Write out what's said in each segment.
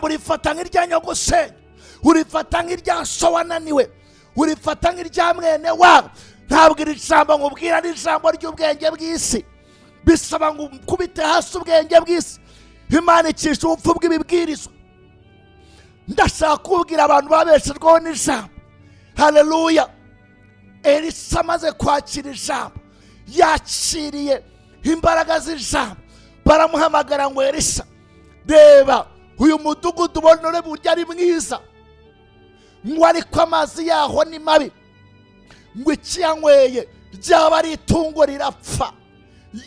ijambo urifata nk'irya nyogosenge, urifata nk'irya so wananiwe, urifata nk'irya mwene wabo. Ntabwo iri jambo nkubwira ari ijambo ry'ubwenge bw'isi, bisaba ngo ukubite hasi ubwenge bw'isi. Imana icisha ubupfu bw'ibibwirizwa. Ndashaka kubwira abantu babeshejweho n'ijambo. Haleluya. Elisa amaze kwakira ijambo, yakiriye imbaraga z'ijambo, baramuhamagara ngo Elisa, reba uyu mudugudu ubona uri burya ari mwiza, ngo ariko amazi yaho ni mabi, ngo ikiyanyweye ryaba ari itungo rirapfa,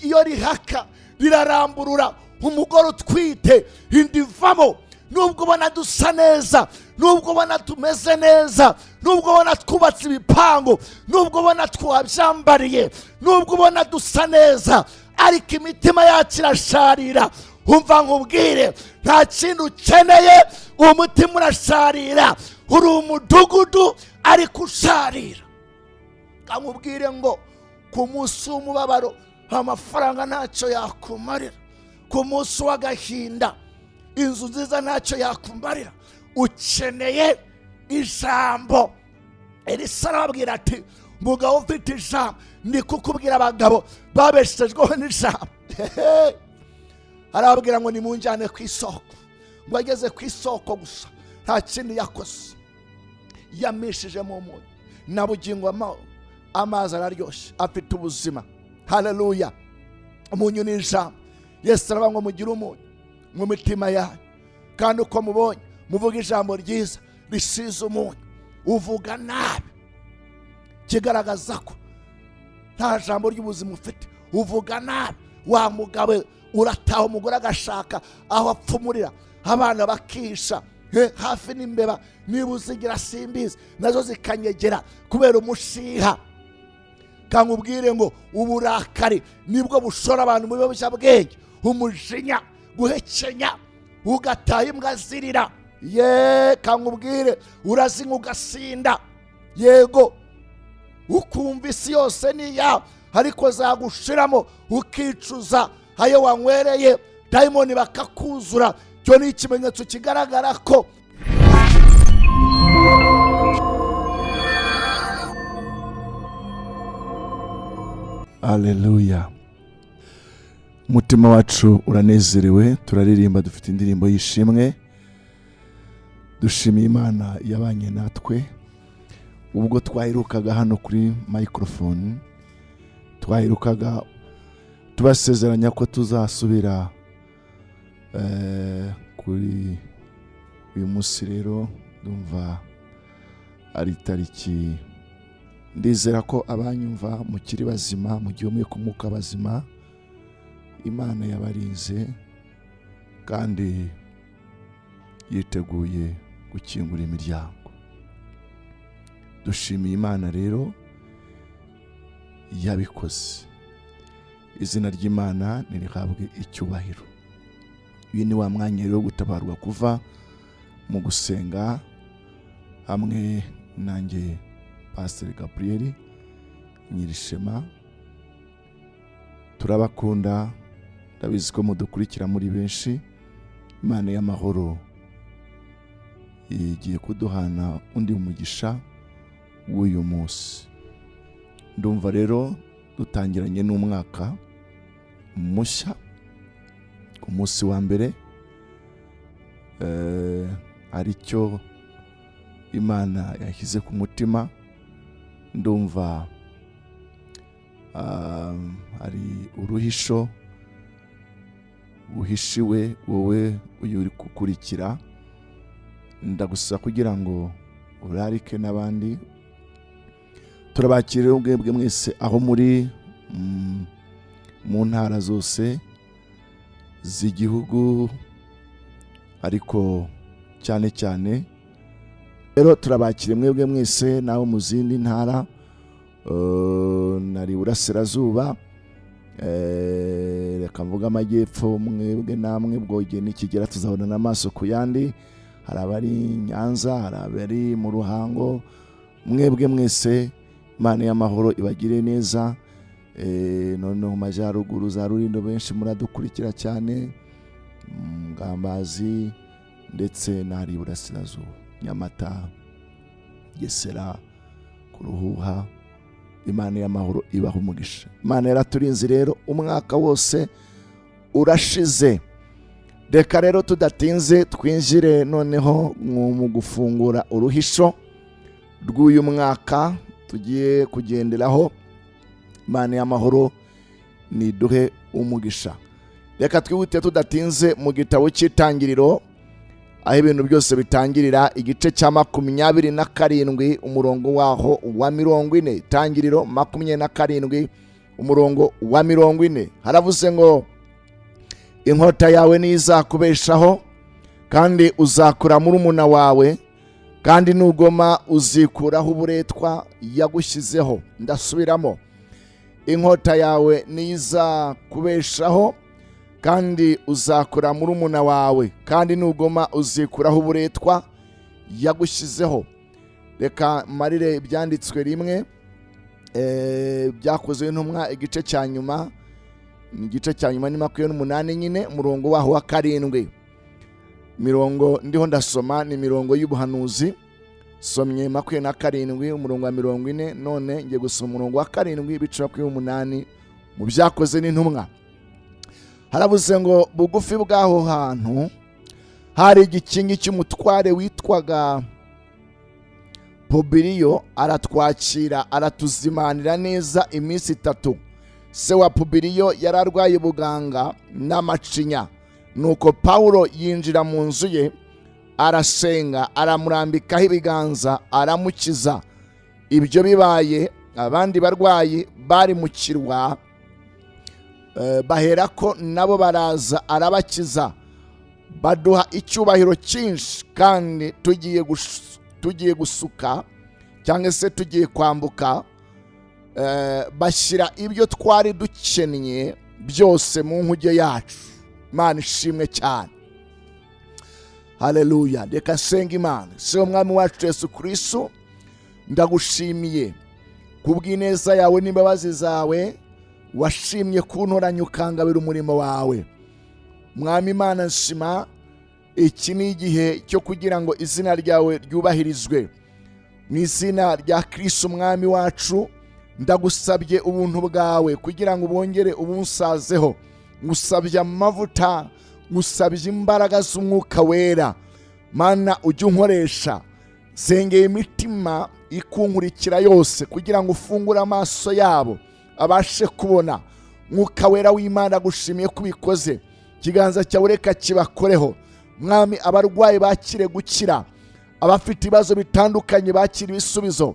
iyo rihaka riraramburura, umugore utwite inda ivamo. Nubwo ubona dusa neza, nubwo ubona tumeze neza, nubwo ubona twubatse ibipangu, nubwo ubona twabyambariye, nubwo ubona dusa neza, ariko imitima yacu irasharira. Umva nkubwire, nta kintu ukeneye, umutima urasharira. Uri umudugudu ariko usharira. Kamubwire ngo ku munsi w'umubabaro amafaranga ntacyo yakumarira, ku munsi w'agahinda inzu nziza ntacyo yakumarira. Ukeneye ijambo. Elisa arababwira ati, mugabo ufite ijambo, ni kukubwira abagabo babeshejweho n'ijambo. Arababwira ngo nimunjyane ku isoko. Ngo ageze ku isoko gusa nta kindi yakoze, yamishije mu munyu na bugingo amazi araryoshye, afite ubuzima. Haleluya. Umunyu ni ijambo. Yesu aravuga ngo mugire umunyu mu mitima yanyu, kandi uko mubonye muvuga ijambo ryiza risize umunyu. Uvuga nabi kigaragaza ko nta jambo ry'ubuzima ufite. Uvuga nabi, wa mugabo urataha umugore agashaka aho apfumurira, abana bakisha hafi n'imbeba, niba uzigira simbizi nazo zikanyegera kubera umushiha. Kankubwire ngo uburakari nibwo bushora abantu mu biyobyabwenge, umujinya, guhekenya, ugataha imbwa zirira. Kankubwire urazinywa ugasinda, yego ukumva isi yose ni yawe, ariko zagushiramo ukicuza ayo wanywereye, dayimoni bakakuzura. Cyo ni ikimenyetso kigaragara ko Haleluya. Umutima wacu uranezerewe, turaririmba, dufite indirimbo y'ishimwe. Dushimiye Imana yabanye natwe. Ubwo twahirukaga hano kuri microphone, twahirukaga tubasezeranya ko tuzasubira kuri uyu munsi. Rero ndumva ari tariki, ndizera ko abanyumva mukiri bazima, mugiye mu kumuka bazima. Imana yabarinze kandi yiteguye gukingura imiryango. Dushimiye Imana rero yabikoze. Izina ry'Imana nirihabwe icyubahiro. Uyu ni wa mwanya rero gutabarwa kuva mu gusenga hamwe nanjye Pastor Gabriel Nyirishema. Turabakunda, ndabizi ko mudukurikira muri benshi. Imana y'amahoro igiye kuduhana undi umugisha w'uyu munsi. Ndumva rero dutangiranye n'umwaka mushya ku munsi wa mbere, aricyo Imana yashyize ku mutima. Ndumva ari uruhisho uhishiwe wowe uri gukurikira. Ndagusaba kugira ngo urarike n'abandi. Turabakirira ubwebwe mwese aho muri mu ntara zose z'igihugu, ariko cyane cyane rero turabakire mwebwe mwese naho mu zindi ntara, nari burasirazuba, reka mvuga amajyepfo, mwebwe namwe bwogiye nikigera tuzabona n'amaso ku yandi. Hari abari Nyanza, hari abari mu Ruhango, mwebwe mwese Imana y'amahoro ibagire neza. None mu majyaruguru za Rulindo benshi muradukurikira cyane, Mgambazi, ndetse n'ahari iburasirazuba, Nyamata, Gesera, ku Ruhuha. Imana y'amahoro ibaha umugisha. Imana yaraturinze rero, umwaka wose urashize. Reka rero tudatinze twinjire noneho mu gufungura uruhisho rw'uyu mwaka tugiye kugenderaho. Imana y'amahoro niduhe umugisha. Reka twihute tudatinze mu gitabo cy'Itangiriro, aho ibintu byose bitangirira, igice cya 27 umurongo waho wa 40. Itangiriro 27 umurongo wa 40 haravuze ngo, inkota yawe nizakubeshaho kandi uzakura murumuna wawe, kandi nugoma uzikuraho uburetwa yagushyizeho. Ndasubiramo, inkota yawe nizakubeshaho kandi uzakura murumuna wawe, kandi nugoma uzikuraho uburetwa yagushyizeho. Reka marire ibyanditswe rimwe, byakozwe n'intumwa igice cya nyuma, igice cya nyuma ni 28 nyine umurongo waho wa 7. Mirongo ndiho ndasoma ni mirongo y'ubuhanuzi, somye 27 umurongo wa 40, none ngiye gusoma umurongo wa 7 bica 28 mu byakoze n'intumwa. Haravuze ngo, bugufi bw'aho hantu hari igikingi cy'umutware witwaga Publiyo, aratwakira aratuzimanira neza iminsi 3. Se wa Publiyo yararwaye ubuganga n'amacinya, nuko Pawulo yinjira mu nzu ye, arasenga, aramurambikaho ibiganza, aramukiza. Ibyo bibaye, abandi barwayi bari mu kirwa baherako nabo baraza, arabakiza. Baduha icyubahiro cyinshi, kandi tugiye gusuka cyangwa se tugiye kwambuka, bashyira ibyo twari dukennye byose mu nkuge yacu. Imana ishimwe cyane. Haleluya. Reka senga Imana. Se umwami wacu Yesu Kristo, ndagushimiye kubw'ineza yawe n'imbabazi zawe, washimye kuntoranya ukangabira umurimo wawe. Mwami Imana nshima, iki ni igihe cyo kugira ngo izina ryawe ryubahirizwe. Mu izina rya Kristo umwami wacu, ndagusabye ubuntu bwawe kugira ngo bongere ubunsazeho. Ngusabye amavuta, ngusabye imbaraga z'umwuka wera. Mana ujye unkoresha. Sengeye imitima ikunkurikira yose kugira ngo ufungure amaso yabo abashe kubona. Mwuka wera w'Imana gushimiye kubikoze. Kiganza cyawe reka kibakoreho. Mwami, abarwayi bakire gukira, abafite ibibazo bitandukanye bakire ibisubizo,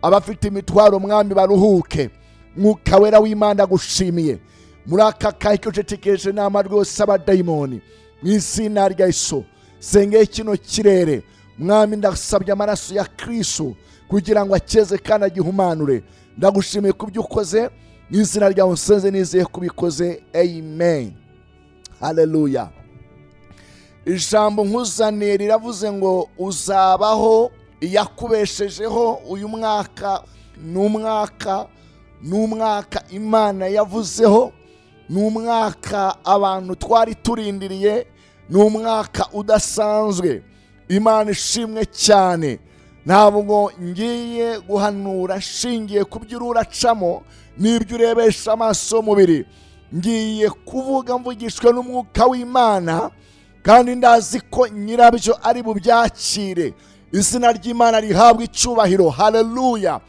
abafite imitwaro mwami baruhuke. Mwuka wera w'Imana gushimiye muri aka kahe ucecekeshe nama rwose abadayimoni. Mu izina rya Yesu sengeye kino kirere, mwami ndasabye amaraso ya Kristo kugira ngo akeze kandi agihumanure. Ndagushimiye kubyo ukoze, mu izina ryawe nsenze nizeye kubikoze. Amen. Haleluya. Ijambo nkuzaniye riravuze ngo, uzabaho yakubeshejeho. Uyu mwaka n'umwaka Imana yavuzeho, n'umwaka abantu twari turindiriye, n'umwaka udasanzwe. Imana ishimwe cyane. Ntabwo ngiye guhanura shingiye kubyo uracamo n'ibyo urebesha amaso y'umubiri. Ngiye kuvuga mvugishwe n'umwuka w'Imana, kandi ndazi ko nyirabyo ari bubyakire. Izina ry'Imana rihabwa icyubahiro. Haleluya.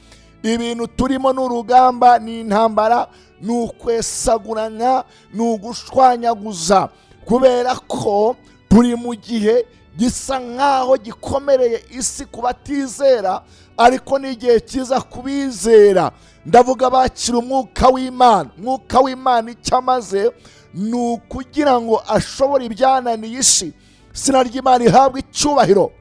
Ibintu turimo n'urugamba, n'intambara, n'ukwesaguranya, n'ugushwanyaguza, kubera ko turi mu gihe gisa nkaho gikomereye isi ku batizera, ariko n'igihe kiza kubizera. Ndavuga bakira umwuka w'Imana. Umwuka w'Imana icyo amaze ni ukugira ngo ashobore ibyananiye isi. Izina ry'Imana rihabwa icyubahiro.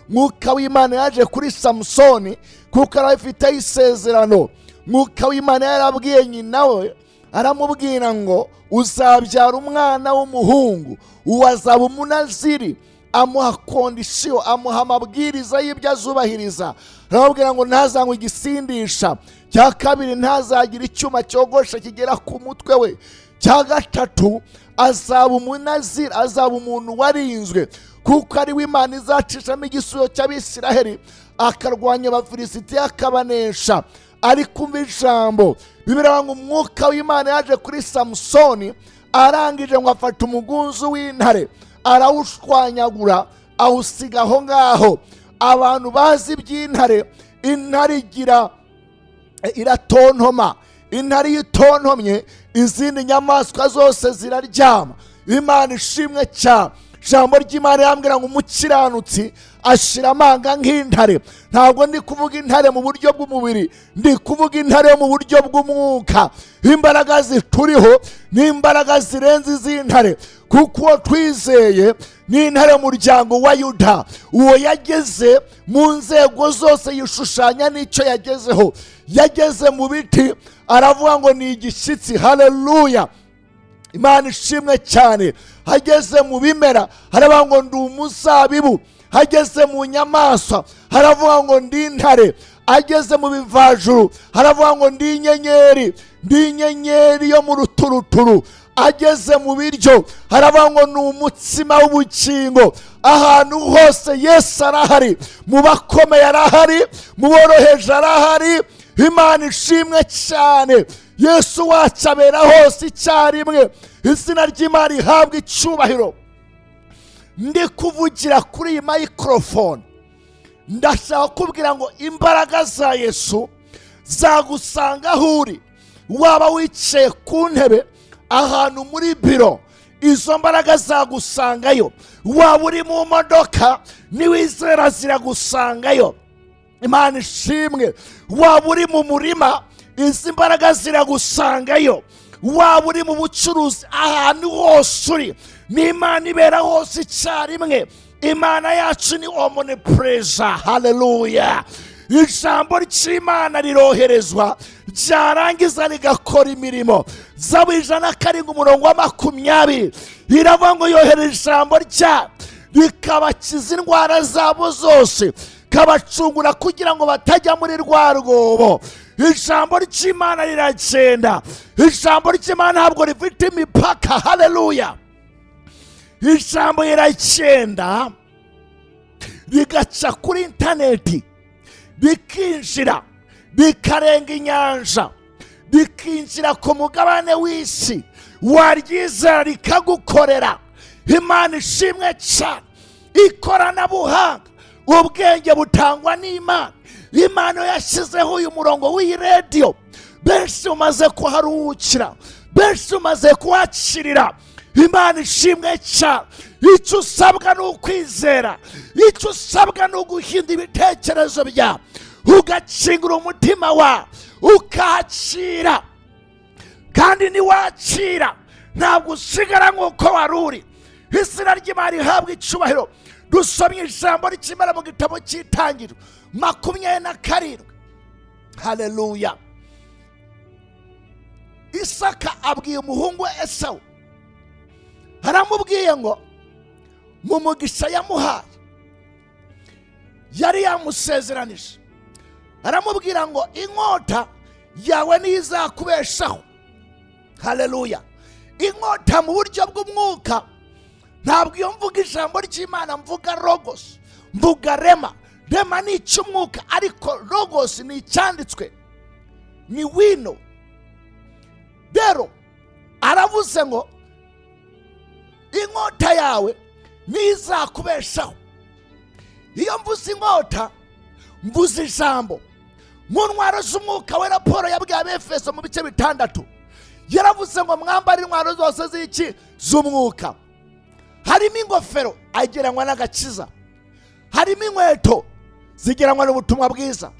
Mwuka w'Imana yaje kuri Samusoni kuko arafite isezerano. Mwuka w'Imana yarabwiye nyina we, aramubwira ngo uzabyara umwana w'umuhungu, uwazaba umunaziri. Amuha kondisiyo, amuha amabwiriza y'ibyo azubahiriza. Aramubwira ngo ntazanywe igisindisha. Cya kabiri, ntazagira icyuma cyogosha kigera ku mutwe we. Cya gatatu, azaba umunaziri, azaba umuntu warinzwe. kuko ari we Imana izacishamo igisubizo cy'Abisiraheli, akarwanya Abafilisitiya akabanesha. Ari kumva ijambo. Bibiliya ngo umwuka w'Imana yaje kuri Samusoni, arangije ngo afata umugunzu w'intare arawushwanyagura awusiga aho ngaho. Abantu bazi iby'intare, intare iratontoma. Intare iyo itontomye izindi nyamaswa zose ziraryama. Imana ishimwe cyane. Ijambo ry'Imana yambwira ngo umukiranutsi ashira amanga nk'intare. Ntabwo ndi kuvuga intare mu buryo bw'umubiri, ndi kuvuga intare mu buryo bw'umwuka. Imbaraga zituriho ni imbaraga zirenze iz'intare, kuko uwo twizeye ni intare muryango wa Yuda. Uwo yageze mu nzego zose yishushanya n'icyo yagezeho. Yageze mu biti aravuga ngo ni igishyitsi. Haleluya, Imana ishimwe cyane. Hageze mu bimera haravuga ngo ndi umuzabibu. Hageze mu nyamaswa haravuga ngo ndi intare. Ageze mu bivajuru haravuga ngo ndi inyenyeri, ndi inyenyeri yo mu ruturuturu. Ageze mu biryo haravuga ngo ni umutsima w'ubugingo. Ahantu hose Yesu arahari. Mu bakomeye arahari, mu boroheje arahari. Imana ishimwe cyane. Yesu wacu abera hose icyarimwe. Izina ry'Imana rihabwa icyubahiro. Ndi kuvugira kuri iyi microphone, ndashaka kubwira ngo imbaraga za Yesu zagusanga aho uri. Waba wicaye ku ntebe ahantu muri biro, izo mbaraga zagusangayo. Waba uri mu modoka, niwizera ziragusangayo. Imana ishimwe. Waba uri mu murima, izi mbaraga ziragusangayo. Waba uri mu bucuruzi, ahantu hose uri, ni Imana ibera hose icyarimwe. Imana yacu ni omnipresent. Haleluya. Ijambo ry'Imana riroherezwa, ryarangiza rigakora imirimo. Zaburi 107:20 iravuga ngo yohereje ijambo rya rikabakiza indwara zabo zose, kabacungura kugira ngo batajya muri rwa rwobo. Ijambo ry'Imana riragenda. Ijambo ry'Imana ntabwo rifite imipaka. Haleluya. Ijambo riragenda rigaca kuri interneti, rikinjira, rikarenga inyanja, rikinjira ku mugabane w'isi. Waryizera rikagukorera. Imana ishimwe cyane. Ikoranabuhanga, ubwenge butangwa n'Imana. Imana yashyizeho uyu murongo w'iyi radio. Benshi umaze kuharuhukira, benshi umaze kuhakirira. Imana ishimwe cyane. Icyo usabwa ni ukwizera. Icyo usabwa ni uguhinda ibitekerezo byawe, ugakingura umutima wawe, ukakira. Kandi niwakira ntabwo usigara nk'uko wari uri. Izina ry'Imana rihabwa icyubahiro. Dusomye ijambo ry'Imana mu gitabo cy'Itangiriro 27. Haleluya. Isaka abwiye umuhungu we Esawu, haramubwiye ngo mu mugisha yamuhaye yari yamusezeranije, haramubwira ngo inkota yawe niyo izakubeshaho. Haleluya. Inkota mu buryo bw'umwuka, ntabwo iyo mvuga ijambo ry'Imana mvuga logos, mvuga rema. Rema ni icy'umwuka, ariko logos ni icyanditswe, ni wino. Rero aravuze ngo inkota yawe niyo izakubeshaho. Iyo mvuze inkota mvuze ijambo. Mu ntwaro z'umwuka we Paul yabwiye Abefeso mu bice 6, yaravuze ngo mwambare intwaro zose z'iki? Z'umwuka. Harimo ingofero agereranywa n'agakiza, harimo inkweto zigereranywa n'ubutumwa bwiza.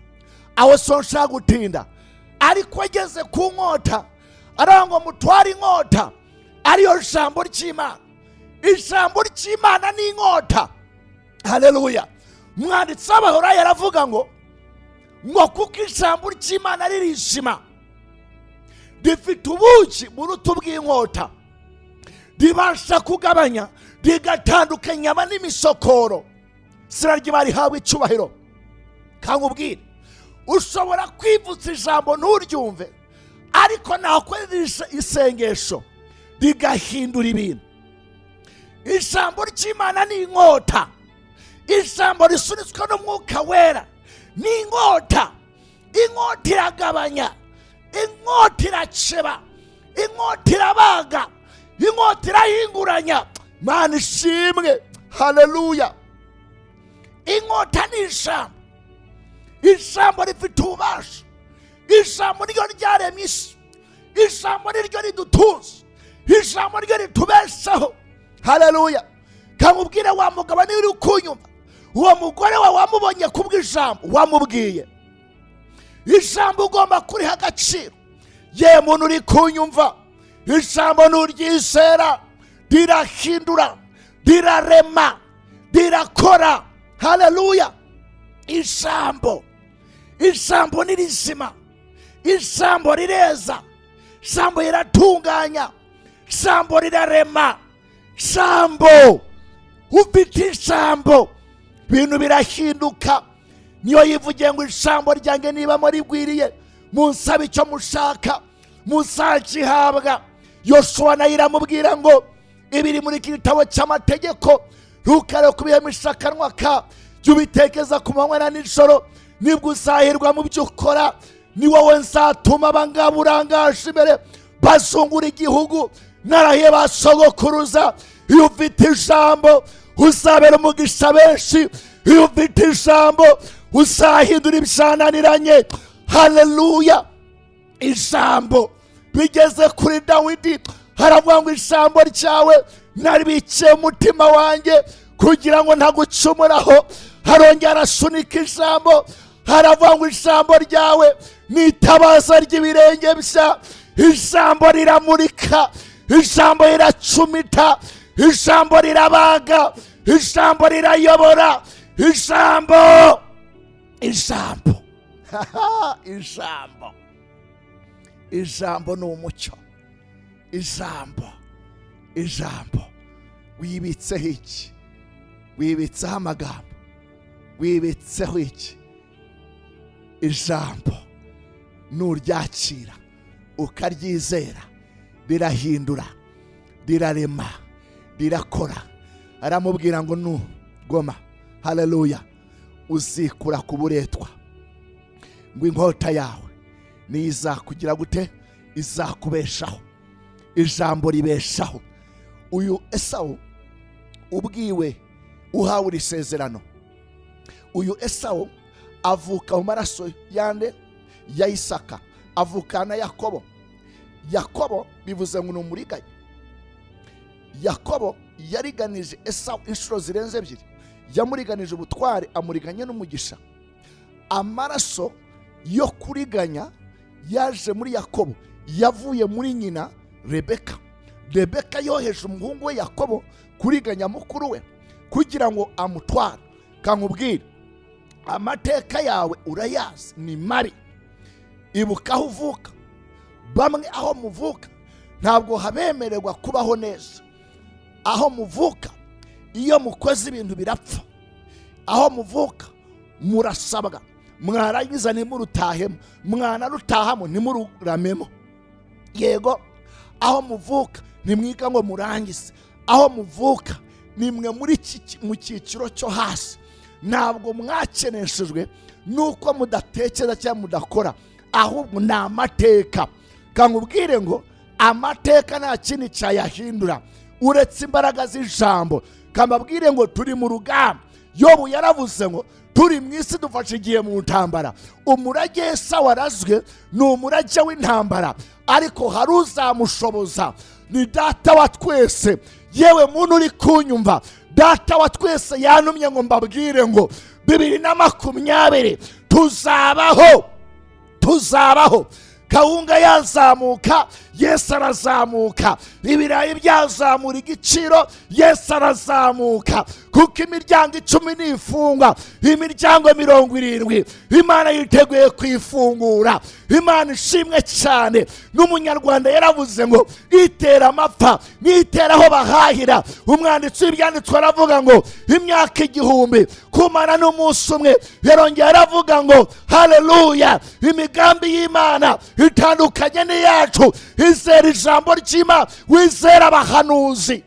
Aho sonshaka gutinda, ariko ageze ku nkota aravuga ngo mutware inkota, ariyo jambo ry'Imana. Ijambo ry'Imana ni inkota. Haleluya. Mwanditsi w'Abahora yaravuga ngo kuko ijambo ry'Imana ririshima, rifite ubuki buruta ubw'inkota, ribasha kugabanya, rigatandukanya inyama n'imisokoro. Izina ry'Imana rihabwa icyubahiro. Kankubwire, ushobora kwivutsa ijambo nturyumve, ariko nakorera isengesho rigahindura ibintu. ijambo ry'Imana ni inkota, ijambo risunitswe n'umwuka wera ni inkota. Inkota iragabanya, inkota iraceba, inkota irabaga, inkota irahinguranya. Mana ishimwe, haleluya. Inkota ni ijambo, ijambo rifite ububasha, ijambo niryo ryaremye isi, ijambo niryo ridutunze, ijambo niryo ritubeshaho. Haleluya. Kamubwire wa mugabo niba uri kunyumva, uwo mugore wawe wamubonye kubw'ijambo wamubwiye. Ijambo ugomba kuriha agaciro. Ye muntu uri kunyumva, ijambo nuryizera rirahindura, rirarema, rirakora. Haleluya. Ijambo ni rizima, ijambo rireza, ijambo riratunganya, ijambo rirarema. Ijambo, ufite ijambo ibintu birahinduka. Niyo yivugiye ngo ijambo ryanjye niba murigwiriye munsabe icyo mushaka muzagihabwa. Yosuwa nayo iramubwira ngo ibiri muri iki gitabo cy'amategeko ntukare kubihemisha akanwa ka, jya ubitekeza ku manywa na nijoro, nibwo uzahirwa mu byo ukora. Ni wowe nzatuma abangaba urangaje imbere bazungura igihugu narahiye ba sogokuruza. Iyo ufite ijambo uzabera umugisha benshi, iyo ufite ijambo uzahindura ibyananiranye. Haleluya. Ijambo bigeze kuri Dawidi, haravuga ngo ijambo ryawe naribikiye umutima wanjye kugira ngo ntagucumuraho. Harongera arasunika ijambo, haravuga ngo ijambo ryawe ni itabaza ry'ibirenge bya. Ijambo riramurika, ijambo riracumita, ijambo rirabaga, ijambo rirayobora. Ijambo ijambo ni umucyo. Ijambo wibitseho iki? Wibitseho amagambo, wibitseho iki? Ijambo nuryakira ukaryizera rirahindura, rirarema, rirakora. Aramubwira ngo nugoma, haleluya, uzikura ku buretwa, ngo inkota yawe ni izakugira gute? Izakubeshaho. Ijambo ribeshaho. Uyu Esawu ubwiwe uhawe iri sezerano, uyu Esawu avuka mu maraso yande ya Isaka, avukana Yakobo. Yakobo bivuze ngo numuriganye. Yakobo yariganije Esawu inshuro zirenze ebyiri. Yamuriganije ubutware, amuriganye n'umugisha. Amaraso yo kuriganya yaje muri Yakobo, yavuye muri nyina Rebeka. Rebeka yoheje umuhungu we Yakobo kuriganya mukuru we kugira ngo amutware. Kankubwira, amateka yawe urayazi ni mari. Ibuka aho uvuka. Bamwe aho muvuka ntabwo habemererwa kubaho neza. Aho muvuka iyo mukoze ibintu birapfa. Aho muvuka murasabwa, mwarangiza nimurutahemo, mwana rutahamo nimururamemo. Yego, aho muvuka nimwiga ngo murangize. Aho muvuka nimwe muri mu cyiciro cyo hasi. Ntabwo mwakeneshejwe nuko mudatekereza cyangwa mudakora, ahubwo ni amateka. Kankubwire ngo amateka nta kindi cyayahindura uretse imbaraga z'ijambo. Kamabwire ngo turi mu rugamba. Yobu yaravuze ngo turi mu isi dufashe igihe mu ntambara. Umurage Esawu warazwe ni umurage w'intambara, ariko hari uzamushoboza. Ni data wa twese. Yewe muntu uri kunyumva, data wa twese yanumye ngo mbabwire ngo 2020 tuzabaho. Kawunga yazamuka, Yesu arazamuka. Ibirayi byazamura igiciro, Yesu arazamuka. Kuko imiryango 10 nifungwa, imiryango 70 Imana yiteguye kwifungura. Imana ishimwe cyane. N'umunyarwanda yaravuze ngo itera amapfa nitera aho bahahira. Umwanditsi w'ibyanditswe aravuga ngo imyaka 1000 kumara n'umunsi umwe. Yarongera aravuga ngo haleluya, imigambi y'Imana itandukanye n'iyacu. Izera ijambo ry'Imana, wizera abahanuzi.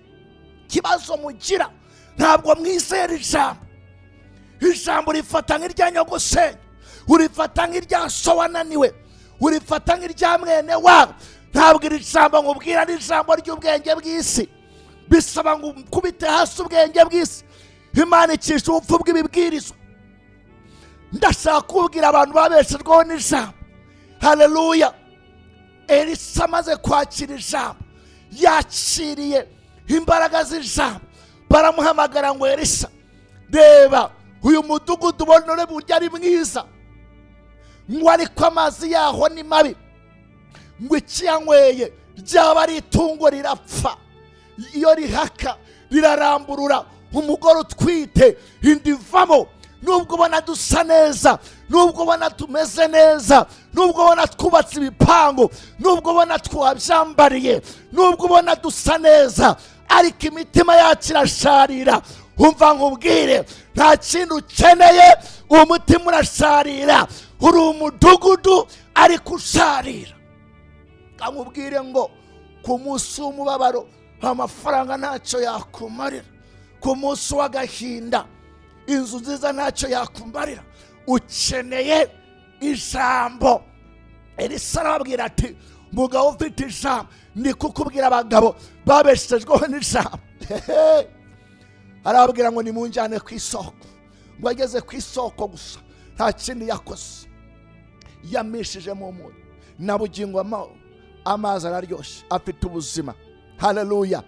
kibazo mugira ntabwo mwizera ijambo rifata nk'irya nyogosenge, urifata nk'irya so wananiwe, urifata nk'irya mwene wabo. Ntabwo iri jambo nkubwira ni ijambo ry'ubwenge bw'isi, bisaba ngo ukubite hasi ubwenge bw'isi. Imana icisha ubupfu bw'ibibwirizwa. Ndashaka kubwira abantu babeshejweho n'ijambo. Haleluya. Elisa amaze kwakira ijambo, yakiriye imbaraga z'ijambo, baramuhamagara ngo Elisa, reba uyu mudugudu ubona uri burya ari mwiza, ngo ariko amazi yaho ni mabi, ngo ikiyanyweye ryaba ari itungo rirapfa, iyo rihaka riraramburura, umugore utwite inda ivamo. Nubwo ubona dusa neza, nubwo ubona tumeze neza, nubwo ubona twubatse ibipangu, nubwo ubona twabyambariye, nubwo ubona dusa neza, ariko imitima yacu irasharira. Umva nkubwire, nta kintu ukeneye, umutima urasharira. Uri umudugudu ariko usharira. Nkubwire ngo ku munsi w'umubabaro amafaranga ntacyo yakumarira, ku munsi w'agahinda inzu nziza ntacyo yakumbarira. Ukeneye ijambo. Elisa arababwira ati, mugabo ufite ijambo, ni kukubwira abagabo babeshejweho n'ijambo. Arababwira ngo nimunjyane ku isoko. Ngo ageze ku isoko gusa nta kindi yakoze, yamishijemo umunyu na bugingo amazi araryoshye, afite ubuzima. Haleluya.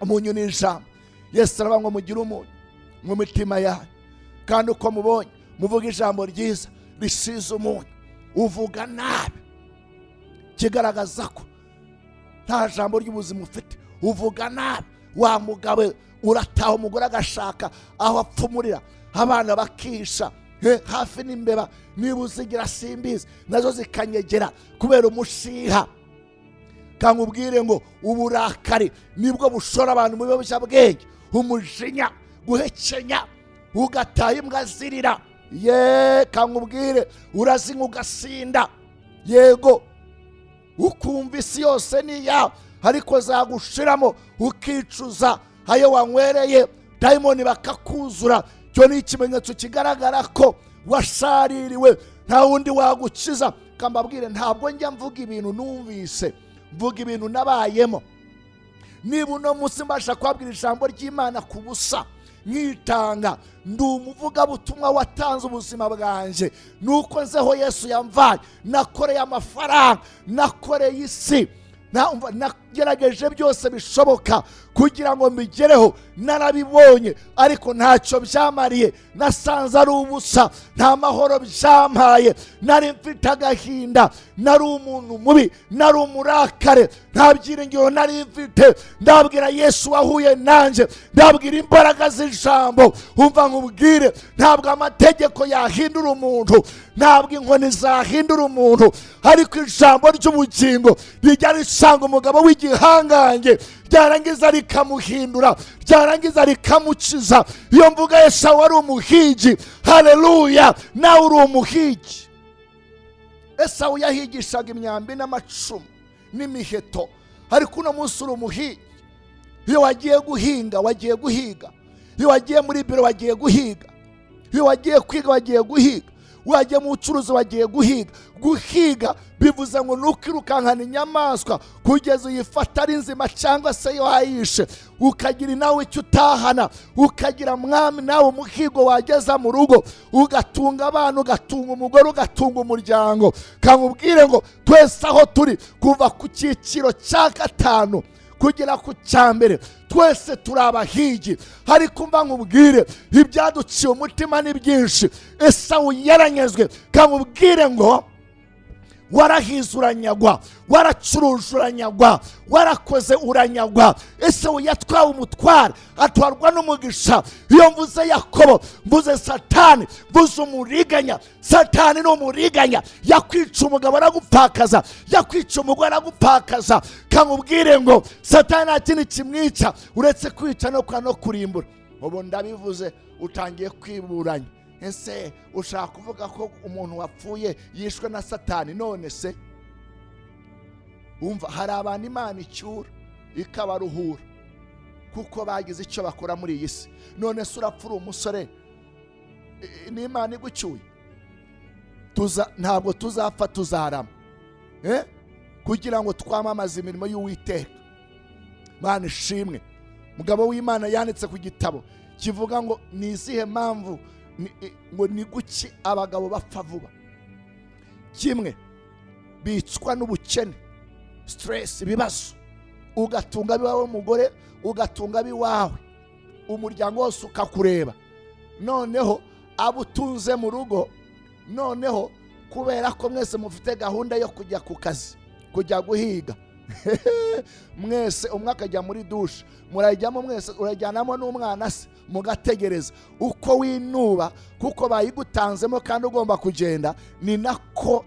Umunyu ni ijambo. Yesu aravuga ngo mugire umunyu mu mitima yanyu, kandi uko mubonye muvuga ijambo ryiza risize umunyu. Uvuga nabi kigaragaza ko nta jambo ry'ubuzima ufite. Uvuga nabi, wa mugabo urataha umugore agashaka aho apfumurira, abana bakisha hafi n'imbeba, niba uzigira simbizi nazo zikanyegera kubera umushiha. Kankubwire ngo uburakari nibwo bushora abantu mu biyobyabwenge, umujinya, guhekenya, ugataha imbwa zirira. Kankubwire urazinywa ugasinda, yego ukumva isi yose ni yawe, ariko zagushiramo ukicuza ayo wanywereye, dayimoni bakakuzura. Cyo ni ikimenyetso kigaragara ko washaririwe, nta wundi wagukiza. Kambabwire ntabwo njya mvuga ibintu numvise, mvuga ibintu nabayemo. Niba uno munsi mbasha kwabwira ijambo ry'Imana ku busa nkitanga, ndi umuvugabutumwa watanze ubuzima bwanje. Nuko nzeho Yesu yamvaye, nakoreye amafaranga, nakoreye isi, nagerageje byose bishoboka kugira ngo mbigereho, narabibonye ariko ntacyo byamariye. Nasanze ari ubusa, nta mahoro byampaye, nari mfite agahinda, nari umuntu mubi, nari umurakare, nta byiringiro nari mfite. Ndabwira Yesu wahuye nanjye, ndabwira imbaraga z'ijambo. Umva nkubwire, ntabwo amategeko yahindura umuntu, ntabwo inkoni zahindura umuntu, ariko ijambo ry'ubugingo rijya risanga umugabo w'igihangange, ryarangiza rikamuhindura, ryarangiza rikamukiza. Iyo mvuga Esawu wari umuhigi, haleluya, nawe uri umuhigi. Esawu yahigishaga imyambi n'amacumu n'imiheto, ariko uno munsi uri umuhigi. Iyo wagiye guhinga wagiye guhiga, iyo wagiye muri biro wagiye guhiga, iyo wagiye kwiga wagiye guhiga, wagiye mu bucuruzi wagiye guhiga. Guhiga bivuze ngo nukirukankana inyamaswa kugeza uyifata ari nzima cyangwa se yo hayishe, ukagira nawe icyo utahana, ukagira mwami nawe umuhigo wageza mu rugo, ugatunga abana, ugatunga umugore, ugatunga umuryango. Kankubwire ngo twese aho turi, kuva ku cyiciro cya 5 kugera ku cyambere, twese turi abahigi. Ariko mva nkubwire, ibyaduciye umutima ni byinshi. Esawu yaranyezwe. Kankubwire ngo warahize uranyagwa, waracuruje uranyagwa, warakoze uranyagwa. Esawu yatwawe umutware, atwarwa n'umugisha. Iyo mvuze Yakobo mvuze Satani, mvuze umuriganya. Satani ni umuriganya, yakwica umugabo aragupfakaza, yakwica umugore aragupfakaza. Kankubwire ngo Satani nta kintu kimwica uretse kwica no kurimbura. Ubu ndabivuze utangiye kwiburanya. Ese ushaka kuvuga ko umuntu wapfuye yishwe na Satani? None se umva, hari abantu Imana icyura ikabaruhura. kuko bagize icyo bakora muri iyi si. None se urapfa uri umusore n'Imana igucyuye? Ntabwo tuzapfa, tuzarama kugira ngo twamamaze imirimo y'Uwiteka. Mana ishimwe. Mugabo w'Imana yanditse ku gitabo kivuga ngo ni izihe mpamvu ngo ni guki abagabo bapfa vuba. Kimwe, bicwa n'ubukene, stress, ibibazo, ugatunga biwawe umugore, ugatunga biwawe, umuryango wose ukakureba, noneho abo utunze mu rugo, noneho kubera ko mwese mufite gahunda yo kujya ku kazi, kujya guhiga mwese umwe akajya muri dushe, murajyamo mwese, urajyanamo n'umwana se, mugategereza uko winuba kuko bayigutanzemo kandi ugomba kugenda. Ni nako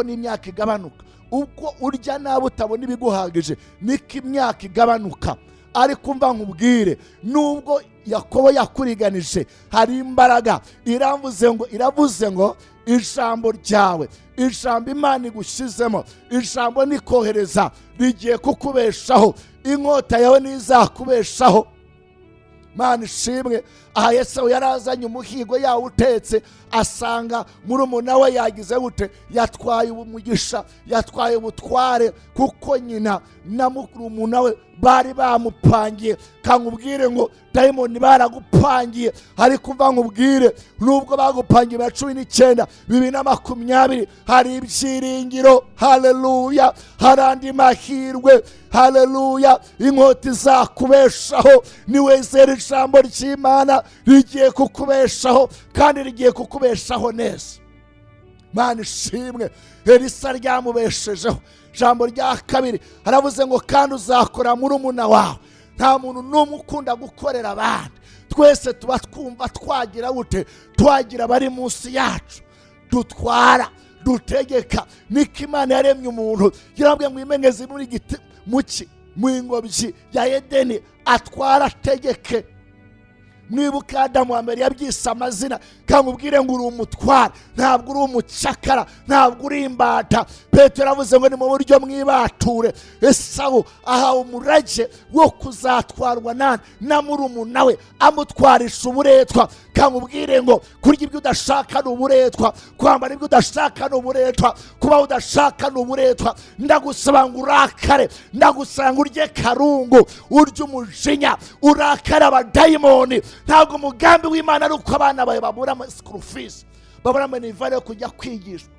n'imyaka igabanuka. Ubwo urya nabi utabona ibiguhagije niko imyaka igabanuka. Ariko umva nkubwire, nubwo Yakobo yakuriganije, hari imbaraga iravuze ngo ijambo ryawe, ijambo Imana igushyizemo, ijambo nikohereza rigiye kukubeshaho, inkota yawe nizakubeshaho. Mana ishimwe. Aha Yesu yarazanye umuhigo yawutetse, asanga murumuna we yagize gute, yatwaye umugisha, yatwaye ubutware, kuko nyina na murumuna we bari bamupangiye. Kankubwire ngo dayimoni baragupangiye, ariko umva nkubwire, nubwo bagupangiye 19 2020 hari ibyiringiro. Haleluya. hari andi mahirwe. Haleluya. Inkota izakubeshaho niwizera ijambo ry'Imana, rigiye kukubeshaho kandi rigiye kukubeshaho neza. Mana ishimwe. Elisa ryamubeshejeho. Ijambo rya kabiri haravuze ngo kandi uzakora murumuna wawe. Nta muntu n'umwe ukunda gukorera abandi. Twese tuba twumva twagira gute, twagira bari munsi yacu, dutwara, dutegeka. Niko Imana yaremye umuntu, yarabwiye ngo imenyeze muri giti muki mu ingobyi ya Edeni, atwara ategeke. Mwibuka Adamu wa mbere yabyise amazina. Kankubwire ngo uri umutwara, ntabwo uri umucakara, ntabwo uri imbata. Petero avuze ngo ni mu buryo mwibature. Esawu ahawe umurage wo kuzatwarwa na murumuna we, amutwarisha uburetwa. Kankubwire ngo kurya ibyo udashaka ni uburetwa, kwambara ibyo udashaka ni uburetwa, kuba udashaka ni uburetwa. Ndagusaba ngo urakare, ndagusaba ngo urye karungu, urye umujinya, urakare abadayimoni. Ntabwo umugambi w'Imana ari uko abana bawe babura school fees, babura minivare yo kujya kwigishwa.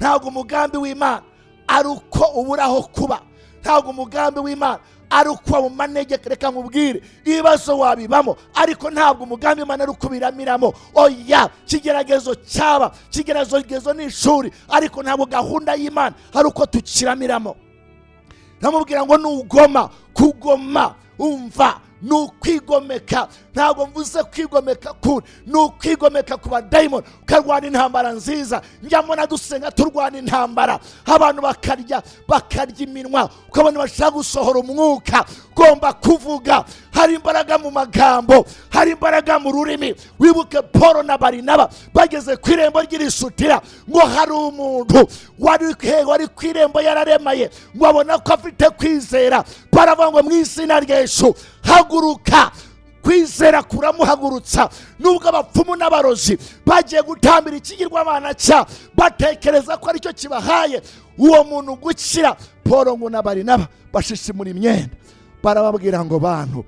Ntabwo umugambi w'Imana ari uko uburaho kuba. Ntabwo umugambi w'Imana ari uko mu manegeka. Reka nkubwire, ibibazo wabibamo, ariko ntabwo umugambi w'Imana ari uko biramiramo. Oya, kigeragezo cyaba, kigeragezo ni ishuri, ariko ntabwo gahunda y'Imana ari uko tukiramiramo. Namubwira ngo nugoma, kugoma, umva, nukwigomeka. Ntabwo mvuze kwigomeka kuri, nukwigomeka ku badayimoni, ukarwana intambara nziza. Njyamo na dusenga turwana intambara, abantu bakarya iminwa, ukabona bashaka gusohora umwuka. Gomba kuvuga. Hari imbaraga mu magambo, hari imbaraga mu rurimi. Wibuke Paulo na Barinaba bageze ku irembo ry'Ilisutira, ngo hari umuntu wari ku irembo yararemaye, ngo abona ko afite kwizera. Baravuga ngo mu izina rya Yesu haguruka. Kwizera kuramuhagurutsa. Nubwo abapfumu n'abarozi bagiye gutambira ikigirwamana cya, batekereza ko aricyo kibahaye uwo muntu gukira, Paulo ngo na Barinaba bashishimura imyenda, barababwira ngo bantu,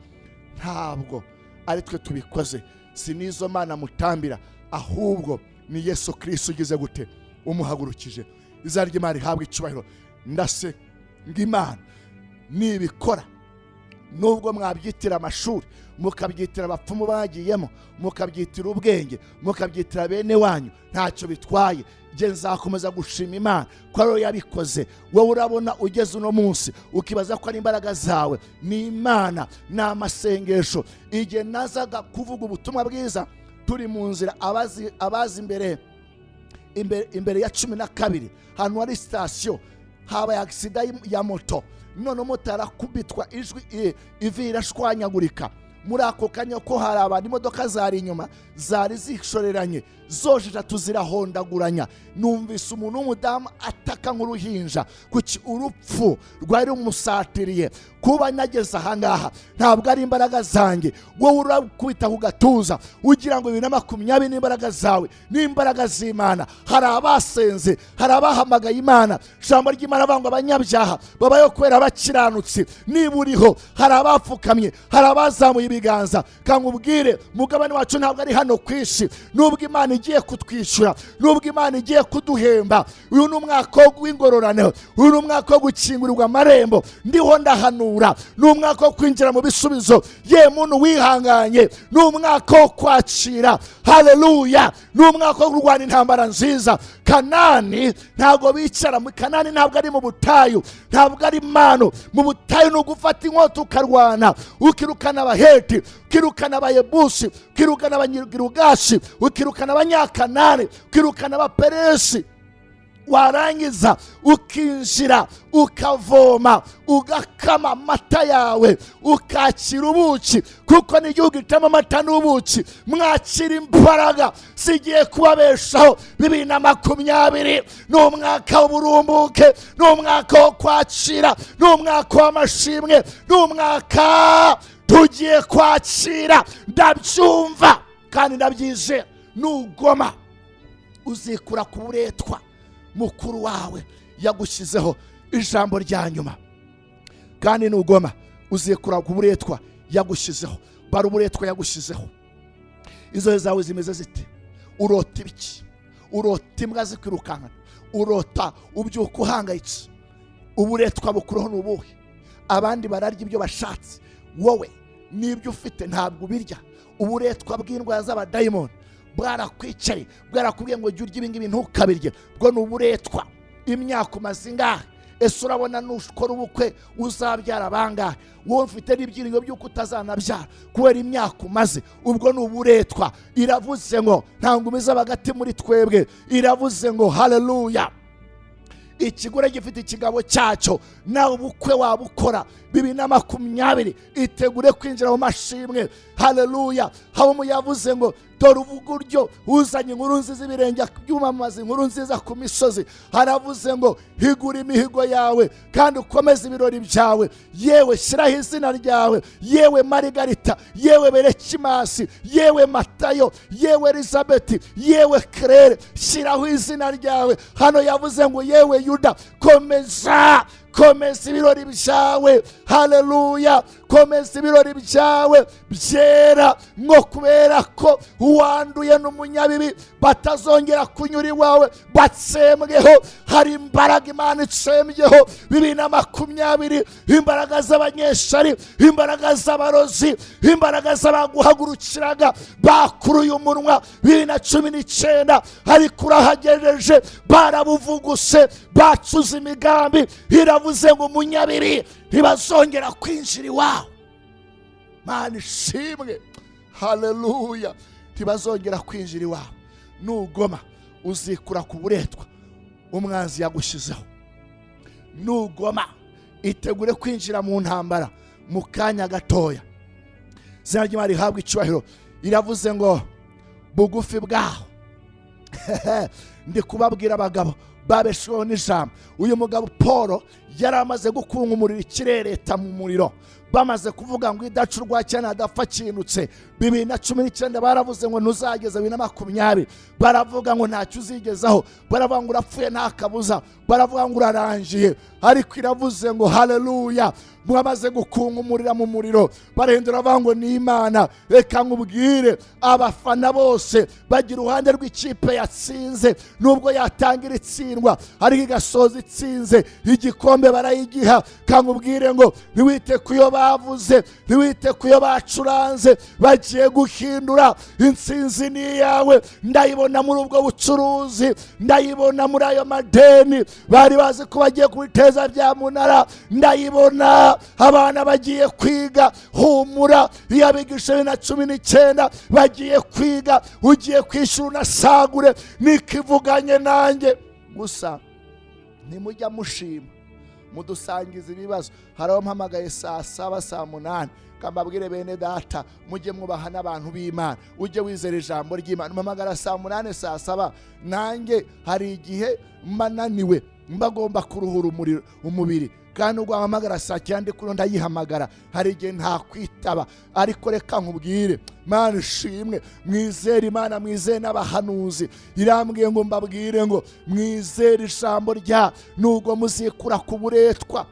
ntabwo ari twe tubikoze, si nizo mana mutambira, ahubwo ni Yesu Kristo ugize gute, umuhagurukije. Izina ry'Imana rihabwe icyubahiro. Ndase ng'Imana nibikora, nubwo mwabyitira amashuri, mukabyitira abapfumu bagiyemo, mukabyitira ubwenge, mukabyitira bene wanyu, ntacyo bitwaye. Je nzakomeza gushima Imana ko ari yabikoze. Wowe urabona ugeze uno munsi ukibaza ko ari imbaraga zawe, ni Imana, ni amasengesho. Igihe nazaga kuvuga ubutumwa bwiza, turi mu nzira, abazi imbere ya 12 hano hari station, habaye accident ya moto. None moto arakubitwa, ivi irashwanyagurika. muri ako kanya ko hari abantu imodoka zari inyuma zari zishoreranye zose eshatu zirahondaguranya. Numvise umuntu w'umudamu ataka nk'uruhinja kuki urupfu rwari rumusatiriye. Kuba nageze ahangaha ntabwo ari imbaraga zanjye, wowe urakubita ku gatuza ugira ngo 2020 n'imbaraga zawe n'imbaraga z'Imana. Hari abasenze, hari abahamagaye Imana, ijambo ry'Imana bangwa abanyabyaha babayo kwera abakiranutsi. Niba uriho, hari abapfukamye, hari abazamuye ibiganza, kankubwire mugabane wacu ntabwo ari hano kwishi. Nubwo Imana igiye kutwishyura, nubwo Imana igiye kuduhemba, uyu ni umwaka w'ingororano, uyu ni umwaka wo gukingurirwa amarembo. Ndiho ndahanura ni umwaka wo kwinjira mu bisubizo. Ye muntu wihanganye, ni umwaka wo kwakira. Haleluya! Ni umwaka wo kurwana intambara nziza. Kanani ntabwo bicara mu Kanani, ntabwo ari mu butayu, ntabwo ari mano. Mu butayu ni ugufata inkota ukarwana, ukirukana Abaheti, ukirukana Abayebusi, ukirukana Abanyagirugashi, ukirukana Abanyakanani, ukirukana Abaperesi. Warangiza ukinjira ukavoma ugakama amata yawe ukakira ubuki, kuko n'igihugu gitama amata n'ubuki. Mwakira imbaraga zigiye kubabeshaho. 2020 ni umwaka w'uburumbuke, ni umwaka wo kwakira, ni umwaka w'amashimwe, ni umwaka tugiye kwakira. Ndabyumva kandi ndabyizeye. Nugoma uzikura ku buretwa mukuru wawe yagushyizeho ijambo rya nyuma, kandi nugoma uzikura ku buretwa yagushyizeho. Bara uburetwa yagushyizeho. Izo zawe zimeze zite? Urota ibiki? Urota imbwa zikwirukankana, urota ubyuka uhangayitse. Uburetwa bukuraho n'ubuhe? Abandi bararya ibyo bashatse, wowe n'ibyo ufite ntabwo ubirya. Uburetwa bw'indwara z'abadayimoni bwarakwicaye, bwarakubwiye ngo jya urya ibi ngibi ntukabirye. Bwo ni uburetwa. Imyaka umaze ingahe? Ese urabona nushukora ubukwe uzabyara bangahe? Wowe mfite n'ibyiringiro by'uko utazanabyara kubera imyaka umaze. Ubwo ni uburetwa. Iravuze ngo ntabwo umize abagati muri twebwe. Iravuze ngo haleluya, ikigore gifite ikigabo cyacyo. Nawe ubukwe wabukora 2020 itegure kwinjira mu mashimwe. Haleluya! Haba yavuze ngo dore uburyo uzanye inkuru nziza, ibirenge by'umamaza inkuru nziza ku misozi. Haravuze ngo higura imihigo yawe kandi ukomeze ibirori byawe. Yewe shyiraho izina ryawe, yewe Marigarita, yewe Berekimasi, yewe Matayo, yewe Elizabeth, yewe Claire, shyiraho izina ryawe. Hano yavuze ngo yewe Yuda, komeza ibirori byawe. Haleluya! Komeza ibirori byawe byera, ngo kubera ko uwanduye n'umunyabibi batazongera kunyura iwawe batsembweho. Hari imbaraga Imana itsembyeho 2020, imbaraga z'abanyeshari, imbaraga z'abarozi, imbaraga z'abaguhagurukiraga bakuruye umunwa 2019, ariko urahagejeje barabuvuguse, bacuze imigambi. Iravuze ngo umunyabiri ntibazongera kwinjira iwawe. Mana ishimwe. Haleluya! Ntibazongera kwinjira iwawe. Nugoma uzikura ku buretwa umwanzi yagushyizeho. Nugoma itegure kwinjira mu ntambara mu kanya gatoya. Izina ry'Imana rihabwa icyubahiro. Iravuze ngo bugufi bwaho ndi kubabwira abagabo babeshweho n'ijambo. Uyu mugabo Paul yari amaze gukunga umuriro, ikirereta mu muriro. Bamaze kuvuga ngo idacurwa cyane adapfa kinutse. 2019 baravuze ngo ntuzageza 2020. Baravuga ngo ntacyo uzigezaho, baravuga ngo urapfuye nta kabuza, baravuga ngo urarangiye. Ariko iravuze ngo haleluya, mwamaze gukunga umuriro mu muriro, barahindura bavuga ngo ni Imana. Reka nkubwire, abafana bose bagira uruhande rw'ikipe yatsinze. Nubwo yatangira itsindwa ariko igasoza itsinze, igikombe barayigiha. Kankubwire ngo ntiwite kuyo bavuze, ntiwite kuyo bacuranze. Bagiye guhindura. Intsinzi ni yawe. Ndayibona muri ubwo bucuruzi, ndayibona muri ayo madeni bari bazi ko bagiye kubiteza bya munara. Ndayibona abana bagiye kwiga. Humura, yabigisha 2019 bagiye kwiga. Ugiye kwishyura unasagure. Nikivuganye nanjye gusa ntimujya mushima, mudusangiza ibibazo. Hari abampamagaye saa 7 saa 8 Kambabwire bene data, mujye mwubaha n'abantu b'Imana, ujye wizera ijambo ry'Imana. Mpamagara saa 8 saa 7, nanjye hari igihe mba naniwe, mba ngomba kuruhura umubiri, kandi ubwo ahamagara saa 9 kuri ndayihamagara, hari igihe ntakwitaba. Ariko reka nkubwire, Mana ishimwe, mwizere Imana, mwizere n'abahanuzi. Irambwiye ngo mbabwire ngo mwizere ijambo rya, nubwo muzikura ku buretwa.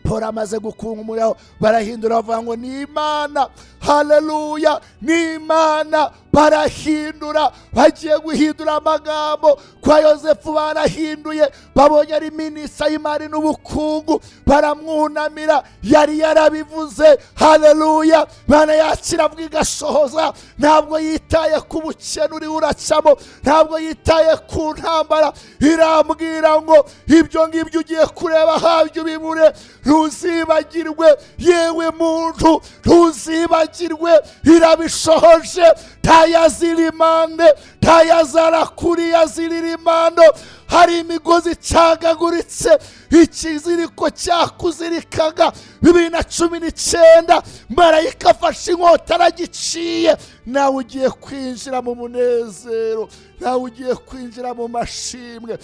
Pora amaze gukunkumuraho, barahindura bavuga ngo ni Imana. Haleluya, ni Imana. Barahindura, bagiye guhindura amagambo. Kwa Yosefu barahinduye, babonye ari minisita y'imari n'ubukungu, baramwunamira. Yari yarabivuze. Haleluya, Imana yakira avuga igasohoza. Ntabwo yitaye ku bukene uri uracamo, ntabwo yitaye ku ntambara. Irambwira ngo ibyo ngibyo ugiye kureba habyo bibure, ntuzibagirwe. Yewe muntu, ntuzibagirwe, irabishohoje. Tayazirimande, tayazarakuriya ziririmando. Hari imigozi icagaguritse, ikiziriko cyakuzirikaga 2019, marayika afashe inkota aragiciye. Nawe ugiye kwinjira mu munezero, nawe ugiye kwinjira mu mashimwe.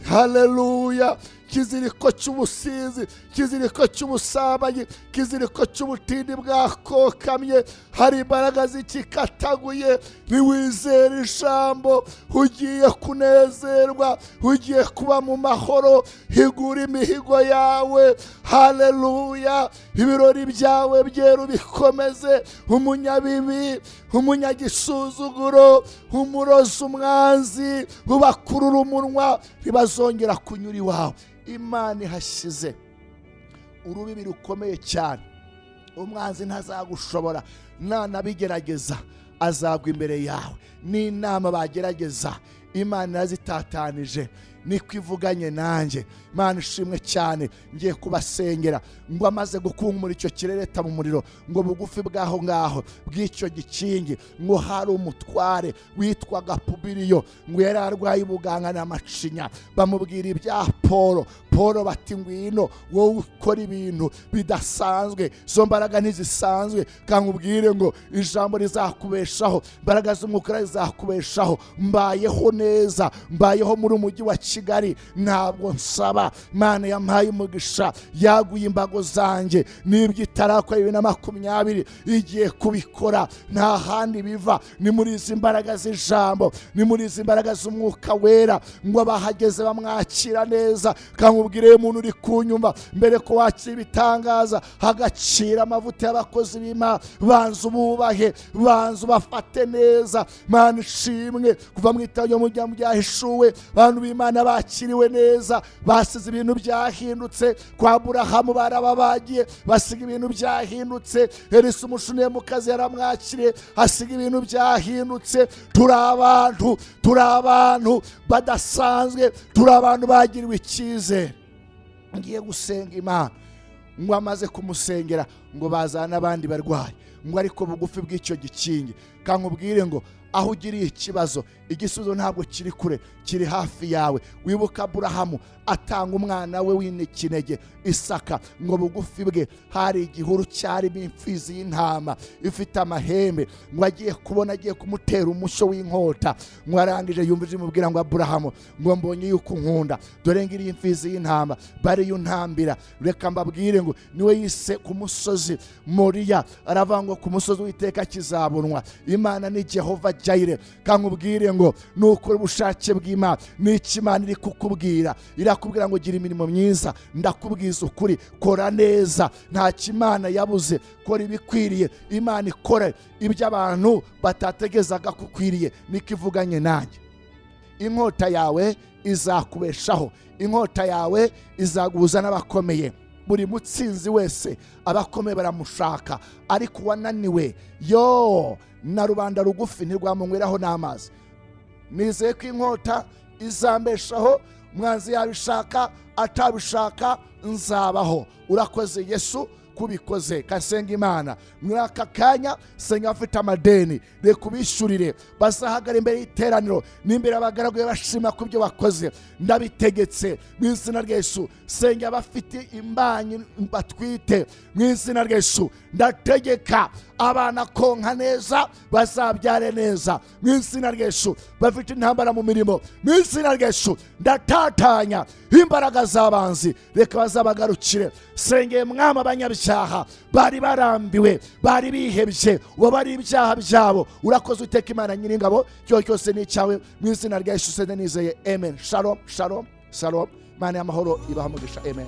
Haleluya. Kiziriko cy'ubusizi, kiziriko cy'ubusambanyi, kiziriko cy'ubutindi bwakokamye, hari imbaraga zikikataguye. Niwizera ijambo, ugiye kunezerwa, ugiye kuba mu mahoro. Higura imihigo yawe. Haleluya. Ibirori byawe byera bikomeze. Umunyabibi, umunyagisuzuguro, umurozi, umwanzi, ubakurura umunwa, ntibazongera kunyura iwawe. Imana ihashyize urubibi rukomeye cyane. Umwanzi ntazagushobora, nanabigerageza azagwa imbere yawe. N'inama bagerageza, Imana yazitatanije, niko ivuganye nanjye. Imana ishimwe cyane. Ngiye kubasengera ngo amaze gukunkumura icyo kirereta mu muriro, ngo bugufi bwaho ngaho bw'icyo gikingi, ngo hari umutware witwaga Pubiriyo, ngo yari arwaye ubuganga n'amacinya. Bamubwira ibya Polo bati ngwino wowe ukora ibintu bidasanzwe, zo mbaraga ntizisanzwe. Kankubwire ngo ijambo rizakubeshaho, imbaraga z'umwuka zizakubeshaho. Mbayeho neza, mbayeho muri umujyi wa Kigali, ntabwo nsaba. Imana yampaye umugisha, yaguye imbago zanjye. Nibyo itarakora 2020 igiye kubikora. Nta handi biva, ni muri izi mbaraga z'ijambo, ni muri izi mbaraga z'umwuka wera. Ngo abahageze bamwakira neza. Kankubwire umuntu uri kunyumva, mbere ko wakira ibitangaza, hagacira amavuta y'abakozi b'Imana. Banza ububahe, banza ubafate neza. Imana ishimwe. Kuva mu itanyo mu byahishuwe, abantu b'Imana bakiriwe neza. Basize ibintu byahindutse. Kwa Aburahamu barababagiye, basiga ibintu byahindutse. Elisa umushunemukazi yaramwakiriye, asiga ibintu byahindutse. Turi abantu badasanzwe, turi abantu bagiriwe icyizere. Ngiye gusenga Imana, ngo amaze kumusengera, ngo bazana abandi barwayi, ngo ariko bugufi bw'icyo gikingi. Kankubwire ngo aho ugiriye ikibazo, igisubizo ntabwo kiri kure, kiri hafi yawe. Wibuka Aburahamu atanga umwana we w'inikinege Isaka, ngo bugufi bwe hari igihuru cyarimo imfizi y'intama ifite amahembe. Ngo agiye kubona, agiye kumutera umushyo w'inkota. Ngo arangije yumva imubwira ngo Aburahamu, ngo mbonye yuko unkunda, dore ngiri imfizi y'intama bari yuntambira. Reka mbabwire ngo niwe yise ku musozi Moriya, aravuga ngo ku musozi w'Iteka kizabonwa. Imana ni Jehova Jaire. Kankubwire ngo nukora ubushake bw'Imana, n'iki Imana iri kukubwira. Irakubwira ngo gira imirimo myiza. Ndakubwiza ukuri, kora neza. Nta kimana yabuze, kora ibikwiriye. Imana ikora ibyo abantu batategezaga kukwiriye. Niko ivuganye nanjye. Inkota yawe izakubeshaho, inkota yawe izaguhuza n'abakomeye. Buri mutsinzi wese abakomeye baramushaka, ariko wananiwe na rubanda rugufi ntirwamunyweraho n'amazi. Nizeye ko inkota izambeshaho. Mwanzi yabishaka atabishaka, nzabaho. Urakoze Yesu, kubikoze. Kasenga Imana muri aka kanya, senga afite amadeni, reka ubishyurire, bazahagara imbere y'iteraniro n'imbere abagaragu bashima ku byo bakoze. Ndabitegetse mu izina rya Yesu. Senga abafite imbanyi batwite mu izina rya Yesu. Ndategeka abana konka neza, bazabyare neza mu izina rya Yesu. Bafite intambara mu mirimo mu izina rya Yesu. Ndatatanya imbaraga z'abanzi, reka bazabagarukire. Sengeye Mwami abanyabyaha bari barambiwe, bari bihebye, wabari ibyaha byabo. Urakoze Uwiteka Imana Nyiringabo, cyose ni icyawe mu izina rya Yesu. Nizeye amen. Shalom, shalom, shalom. Imana y'amahoro ibaha umugisha. Amen.